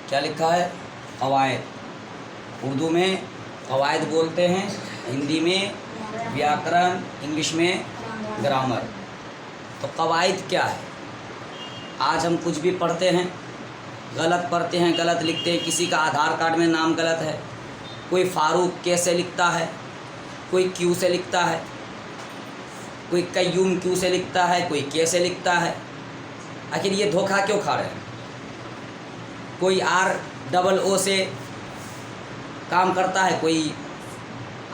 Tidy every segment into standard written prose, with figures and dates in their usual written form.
क्या लिखा है? कवायद। उर्दू में कवायद बोलते हैं, हिंदी में व्याकरण, इंग्लिश में ग्रामर। तो कवायद क्या है? आज हम कुछ भी पढ़ते हैं, गलत पढ़ते हैं, गलत लिखते हैं। किसी का आधार कार्ड में नाम गलत है, कोई फारूक के से लिखता है, कोई क्यू से लिखता है, कोई कय्यूम क्यू से लिखता है, कोई के से लिखता है। आखिर ये धोखा क्यों खा रहे हैं? कोई ROO से काम करता है, कोई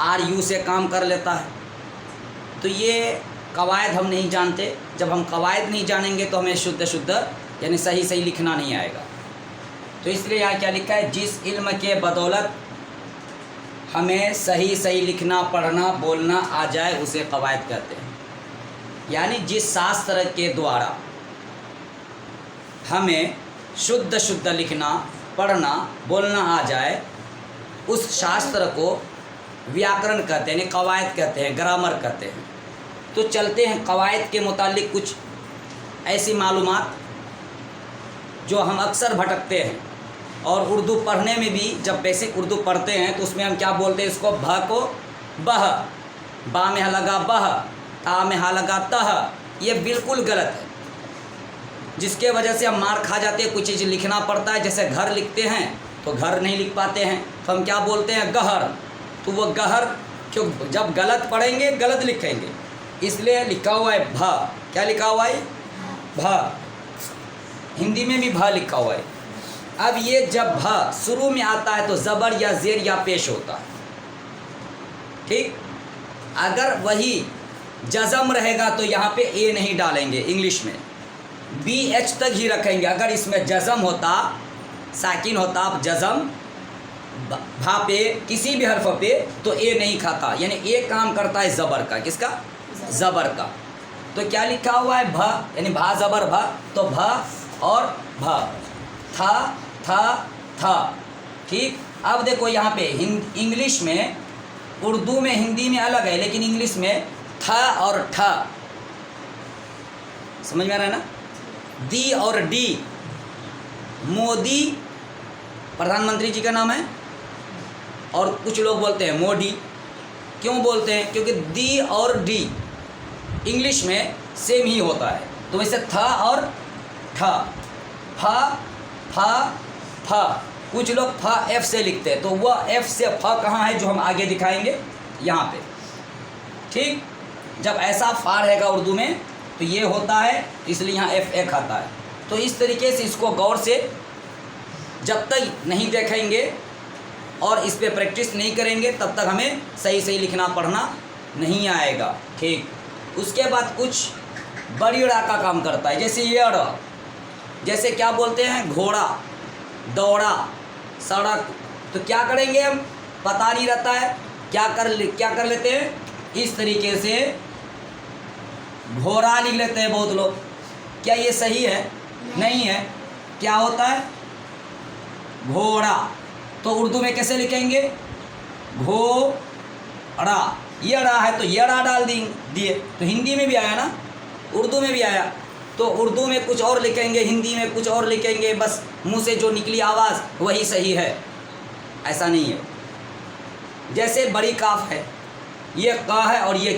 RU से काम कर लेता है। तो ये कवायद हम नहीं जानते। जब हम कवायद नहीं जानेंगे तो हमें शुद्ध शुद्ध यानी सही सही लिखना नहीं आएगा। तो इसलिए यहाँ क्या लिखा है? जिस इल्म के बदौलत हमें सही सही लिखना, पढ़ना, बोलना आ जाए उसे कवायद कहते हैं। यानी जिस शास्त्र के द्वारा हमें शुद्ध शुद्ध लिखना, पढ़ना, बोलना आ जाए उस शास्त्र को व्याकरण कहते हैं, कवायद कहते हैं, ग्रामर कहते हैं। तो चलते हैं कवायद के मुतालिक कुछ ऐसी मालूमात जो हम अक्सर भटकते हैं। और उर्दू पढ़ने में भी जब बेसिक उर्दू पढ़ते हैं तो उसमें हम क्या बोलते हैं? इसको भ को बह, बा में हा लगा बह, ता में हा लगा तह। ये बिल्कुल गलत है, जिसके वजह से हम मार खा जाते हैं। कुछ चीज़ लिखना पड़ता है, जैसे घर लिखते हैं तो घर नहीं लिख पाते हैं, तो हम क्या बोलते हैं? गहर। तो वो गहर क्यों? जब गलत पढ़ेंगे गलत लिखेंगे, इसलिए लिखा हुआ है भ। क्या लिखा हुआ है? भ। हिंदी में भी भ लिखा हुआ है। अब ये जब भ शुरू में आता है तो ज़बर या ज़ेर या पेश होता है, ठीक। अगर वही जज़म रहेगा तो यहाँ पे ए नहीं डालेंगे, इंग्लिश में BH तक ही रखेंगे। अगर इसमें जज़म होता, साकिन होता, जज़म भा पे किसी भी हर्फ पे, तो ए नहीं खाता। यानी ए काम करता है ज़बर का। किसका? ज़बर का। तो क्या लिखा हुआ है? भ, यानी भा ज़बर भ। तो भ और भ, था, ठीक। अब देखो यहाँ पे इंग्लिश में, उर्दू में, हिंदी में अलग है, लेकिन इंग्लिश में थ और ठ, समझ में आ रहा है ना? दी और डी। मोदी प्रधानमंत्री जी का नाम है, और कुछ लोग बोलते हैं मोदी। क्यों बोलते हैं? क्योंकि दी और डी इंग्लिश में सेम ही होता है। तो वैसे था और ठा, फा, कुछ लोग फा F से लिखते हैं, तो वह F से फा कहाँ है जो हम आगे दिखाएंगे यहाँ पे, ठीक। जब ऐसा फा रहेगा उर्दू में तो ये होता है, इसलिए यहाँ F आता है। तो इस तरीके से इसको गौर से जब तक नहीं देखेंगे और इस पर प्रैक्टिस नहीं करेंगे तब तक हमें सही सही लिखना पढ़ना नहीं आएगा, ठीक। उसके बाद कुछ बड़ी अड़ा का काम करता है, जैसे ये अड़। जैसे क्या बोलते हैं? घोड़ा, दौड़ा, सड़क। तो क्या करेंगे हम? पता नहीं रहता है, क्या कर लेते हैं? इस तरीके से घोड़ा लिख लेते हैं बहुत लोग। क्या ये सही है? नहीं है। क्या होता है? घोड़ा। तो उर्दू में कैसे लिखेंगे? घोड़ा। ये अड़ा है तो ये अड़ा डाल दिए। तो हिंदी में भी आया ना, उर्दू में भी आया। तो उर्दू में कुछ और लिखेंगे, हिंदी में कुछ और लिखेंगे, बस मुंह से जो निकली आवाज़ वही सही है, ऐसा नहीं है। जैसे बड़ी काफ है, ये क है और ये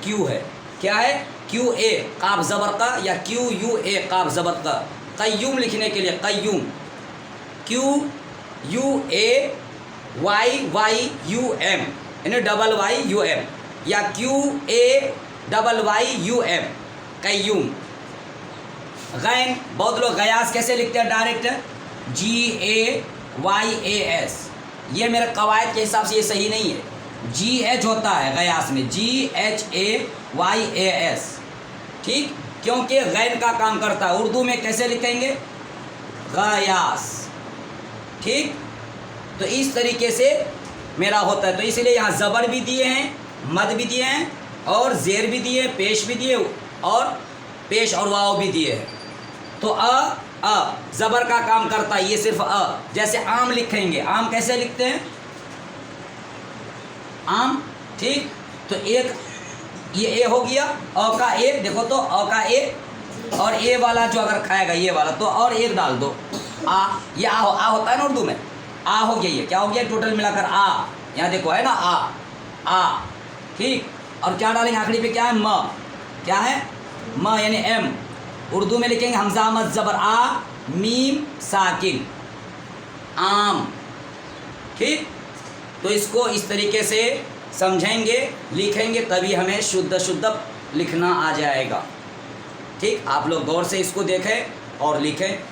क्यू है। क्या है? QA काफ ज़बर का, या QUA काफ ज़बर का। कय्यूम लिखने के लिए कय्यूम, QUAYYUM यानी YYUM, या QAYYUM कय्यूम। गैन, बहुत लोग गयास कैसे लिखते हैं? Direct GAYAS। ये मेरे कवायद के हिसाब से ये सही नहीं है। GH होता है गयास में, GHAYAS, ठीक। क्योंकि गैन का काम करता है। उर्दू में कैसे लिखेंगे? गयास, ठीक। तो इस तरीके से मेरा होता है। तो इसलिए यहाँ ज़बर भी दिए हैं, मद भी दिए हैं, और ज़ेर भी दिए, पेश भी दिए, और पेश और वाव भी दिए हैं। तो अ ज़बर का काम करता है, ये सिर्फ अ। जैसे आम लिखेंगे, आम कैसे लिखते हैं? आम, ठीक। तो एक ये ए हो गया, अ का ए, देखो तो अ का ए और ए वाला जो अगर खाएगा ये वाला तो और एक डाल दो आ, ये आ होता है ना उर्दू में, आ हो गया, ये क्या हो गया टोटल मिलाकर आ, यहाँ देखो है ना आ, ठीक। और क्या डालेंगे आखिरी पे, क्या है म, क्या है म यानी एम, उर्दू में लिखेंगे हमजा मद जबर आ मीम साकिन आम, ठीक। तो इसको इस तरीके से समझेंगे लिखेंगे तभी हमें शुद्ध लिखना आ जाएगा, ठीक। आप लोग गौर से इसको देखें और लिखें।